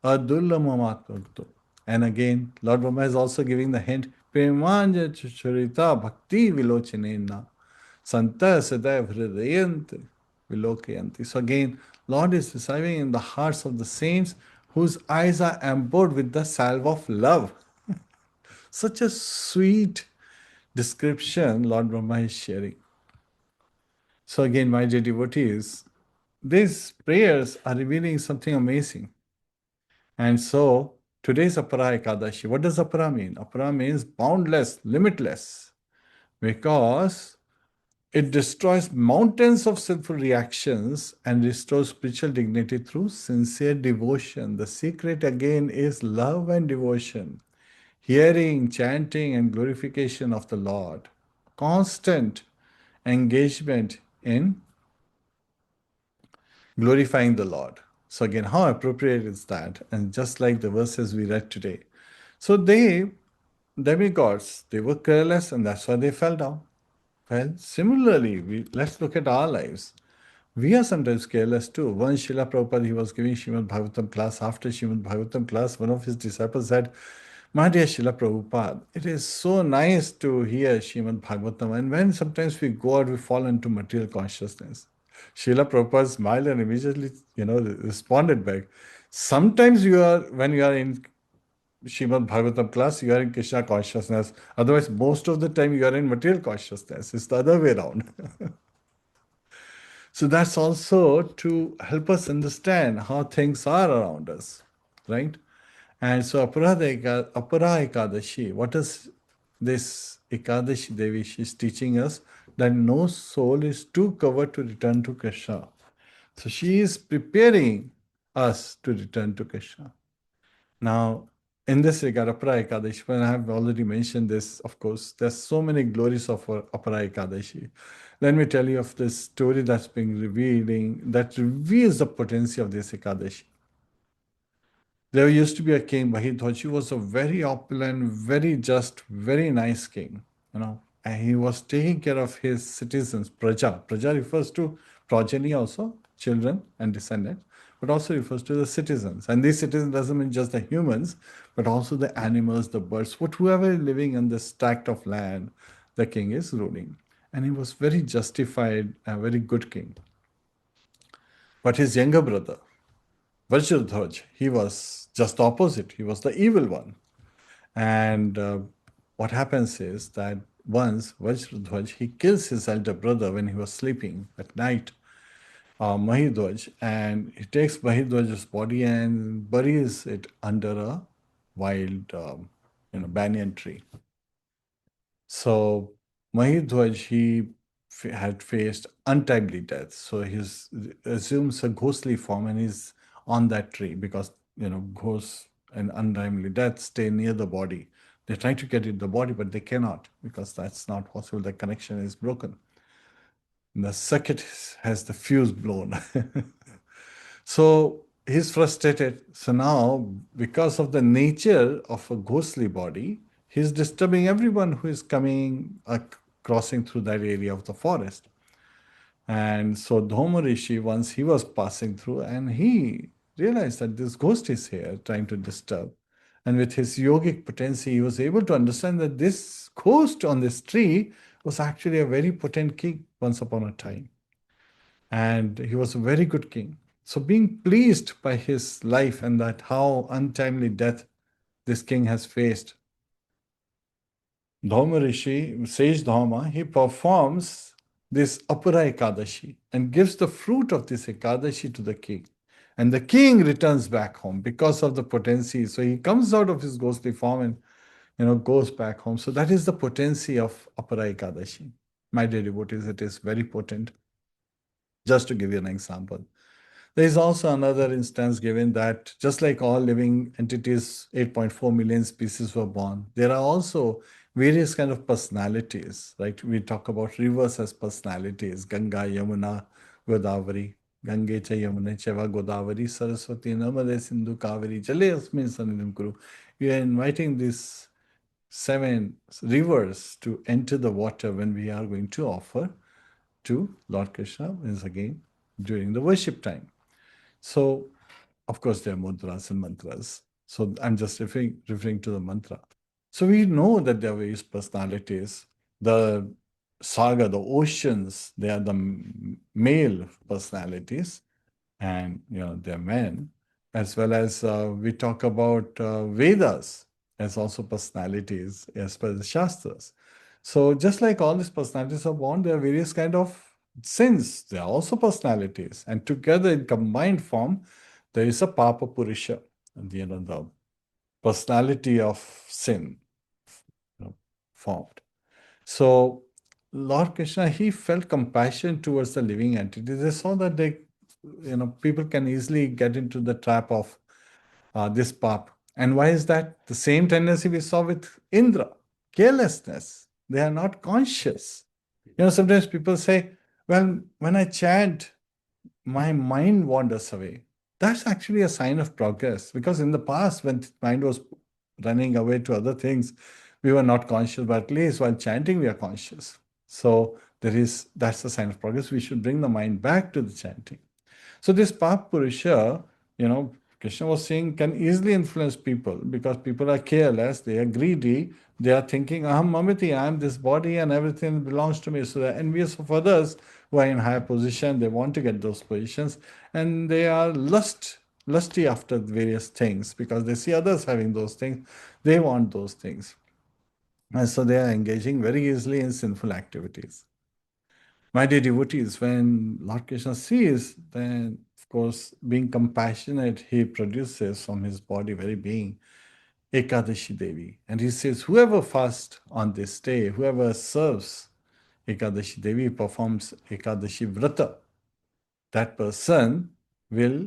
A: Adulla Mamat Bhakto. And again, Lord Brahma is also giving the hint, Premanja Churita Bhakti Vilochinena Santa Sadaiv Hridayanti Vilokayanti. So again, Lord is residing in the hearts of the saints whose eyes are empowered with the salve of love. Such a sweet description Lord Brahma is sharing. So again, my dear devotees, these prayers are revealing something amazing. And so today's Apara Ekadashi, what does Apara mean? Apara means boundless, limitless, because it destroys mountains of sinful reactions and restores spiritual dignity through sincere devotion. The secret again is love and devotion, hearing, chanting, and glorification of the Lord, constant engagement in glorifying the Lord. So, again, how appropriate is that? And just like the verses we read today. So, demigods, they were careless and that's why they fell down. Well, similarly, let's look at our lives. We are sometimes careless too. Once Srila Prabhupada, he was giving Srimad Bhagavatam class. After Srimad Bhagavatam class, one of his disciples said, "My dear Srila Prabhupada, it is so nice to hear Srimad Bhagavatam. And when sometimes we go out, we fall into material consciousness." Srila Prabhupada smiled and immediately, responded back. Sometimes when you are in Srimad Bhagavatam class, you are in Krishna consciousness. Otherwise, most of the time you are in material consciousness. It's the other way around. So that's also to help us understand how things are around us, right? And so Apara Ekadashi, what is this Ekadashi Devi? She's teaching us that no soul is too covered to return to Krishna. So she is preparing us to return to Krishna. Now, in this regard, Apara Ekadashi, when I have already mentioned this, of course, there's so many glories of Apara Ekadashi. Let me tell you of this story that's being revealing, that reveals the potency of this Ekadashi. There used to be a king, Bahidhwaj. He was a very opulent, very just, very nice king, and he was taking care of his citizens, Praja. Praja refers to progeny also, children and descendants, but also refers to the citizens. And these citizens doesn't mean just the humans, but also the animals, the birds, whoever is living in this tract of land, the king is ruling. And he was very justified, a very good king. But his younger brother, Vajradhwaj, he was just opposite. He was the evil one. And what happens is that once Vajradhwaj, he kills his elder brother when he was sleeping at night, Mahidhwaj, and he takes Mahidhwaj's body and buries it under a wild, banyan tree. So Mahidhwaj, he had faced untimely death. So he assumes a ghostly form and he's on that tree because, ghosts and untimely death stay near the body. They try to get in the body, but they cannot because that's not possible. The connection is broken. The circuit has the fuse blown. So he's frustrated. So now, because of the nature of a ghostly body, he's disturbing everyone who is coming, crossing through that area of the forest. And so Dhoma Rishi, once he was passing through, and he realized that this ghost is here trying to disturb. And with his yogic potency, he was able to understand that this ghost on this tree was actually a very potent king once upon a time. And he was a very good king. So, being pleased by his life and that how untimely death this king has faced, Dharma Rishi, Sage Dharma, he performs this Apura Ekadashi and gives the fruit of this Ekadashi to the king. And the king returns back home because of the potency. So he comes out of his ghostly form and goes back home. So that is the potency of Apara Ekadashi. My dear devotees, it is very potent. Just to give you an example. There is also another instance given that just like all living entities, 8.4 million species were born, there are also various kind of personalities, right? We talk about rivers as personalities, Ganga, Yamuna, Godavari, Gange cha Yamuna cheva Godavari, Saraswati, Namade, Sindhu, Kaveri, Jale Asmin Sanidam Kuru. We are inviting these 7 rivers to enter the water when we are going to offer to Lord Krishna, is again during the worship time. So, of course, there are mudras and mantras. So, I'm just referring to the mantra. So, we know that there are various personalities. The saga, the oceans, they are the male personalities, and they're men, as well as we talk about Vedas as also personalities as per the Shastras. So, just like all these personalities are born, there are various kind of sins. They are also personalities, and together in combined form, there is a Papa Purusha, the personality of sin formed. So Lord Krishna, he felt compassion towards the living entities. They saw that people can easily get into the trap of this pap. And why is that? The same tendency we saw with Indra, carelessness. They are not conscious. Sometimes people say, well, when I chant, my mind wanders away. That's actually a sign of progress, because in the past, when mind was running away to other things, we were not conscious, but at least while chanting, we are conscious. So that's a sign of progress. We should bring the mind back to the chanting. So this Pap Purusha, Krishna was saying, can easily influence people because people are careless, they are greedy, they are thinking, Aham Mamiti, I am this body and everything belongs to me. So they're envious of others who are in higher position, they want to get those positions, and they are lusty after various things because they see others having those things, they want those things. And so they are engaging very easily in sinful activities. My dear devotees, when Lord Krishna sees, then of course, being compassionate, he produces from his body, very being, Ekadashi Devi. And he says, whoever fasts on this day, whoever serves Ekadashi Devi, performs Ekadashi Vrata, that person will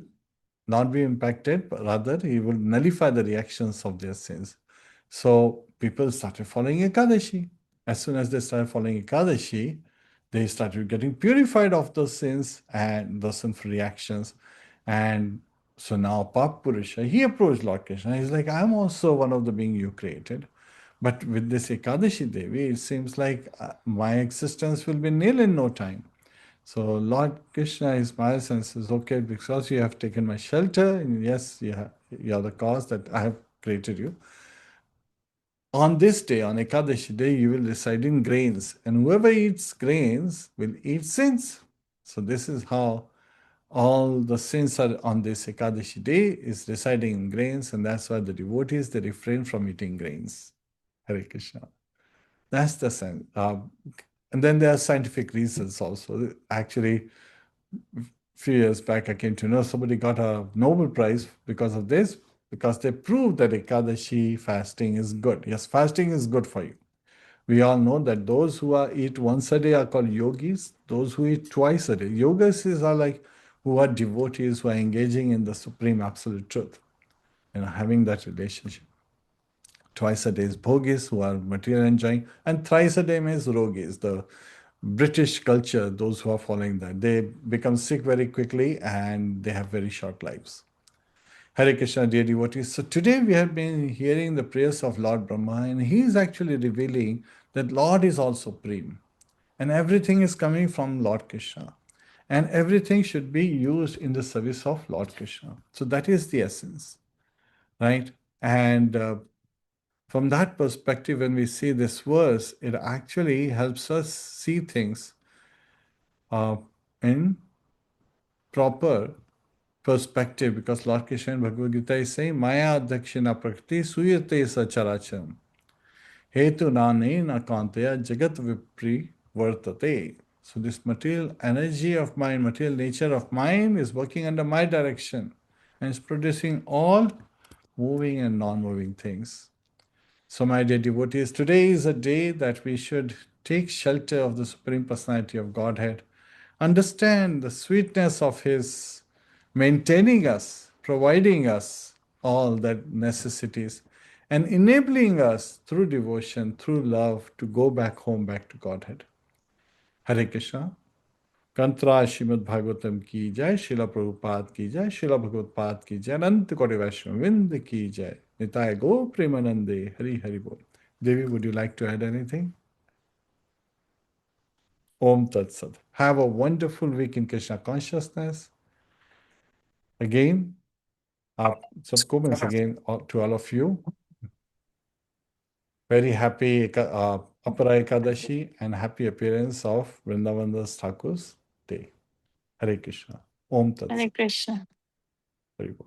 A: not be impacted, but rather he will nullify the reactions of their sins. So people started following Ekadashi. As soon as they started following Ekadashi, they started getting purified of those sins and those sinful reactions. And so now Pap Purusha, he approached Lord Krishna. He's like, I'm also one of the being you created. But with this Ekadashi Devi, it seems like my existence will be nil in no time. So Lord Krishna, he smiles and says, okay, because you have taken my shelter, and yes, you are the cause that I have created you. On this day, on Ekadashi day, you will reside in grains, and whoever eats grains will eat sins. So this is how all the sins are on this Ekadashi day is residing in grains, and that's why the devotees, they refrain from eating grains. Hare Krishna. That's the sense. And then there are scientific reasons also. Actually, a few years back, I came to know somebody got a Nobel Prize because of this, because they proved that Ekadashi fasting is good. Yes, fasting is good for you. We all know that those who eat once a day are called yogis, those who eat twice a day. Yogas are like who are devotees, who are engaging in the supreme absolute truth, having that relationship. Twice a day is bhogis, who are material enjoying, and thrice a day means rogis, the British culture, those who are following that. They become sick very quickly and they have very short lives. Hare Krishna, dear devotees. So today we have been hearing the prayers of Lord Brahma, and he is actually revealing that Lord is all supreme. And everything is coming from Lord Krishna. And everything should be used in the service of Lord Krishna. So that is the essence, right? And from that perspective, when we see this verse, it actually helps us see things in proper perspective, because Lord Krishna in Bhagavad Gita is saying, Maya Dakshina Prakriti Suyate Sacharacham. Hetu nanena kantaya jagat vipri vartate. So this material energy of mind, material nature of mind is working under my direction and is producing all moving and non-moving things. So my dear devotees, today is a day that we should take shelter of the Supreme Personality of Godhead, understand the sweetness of His maintaining us, providing us all that necessities, and enabling us through devotion, through love, to go back home, back to Godhead. Hare Krishna. Kantra Srimadbhagavatam ki jai, Srila Prabhupada ki jai, Srila Bhagavad ki jai, Ananta Koti Vaishnavind ki jai. Nitai Go Premanande, Hari Hari Bol. Devi, would you like to add anything? Om Tat Sat. Have a wonderful week in Krishna consciousness. Again, सबको once again to all of you. Very happy Apara Ekadashi and happy appearance of Vrindavandas Thakur's day. Hare Krishna. Om Tat
C: Hare
A: Sat.
C: Krishna.
A: Hari Bol.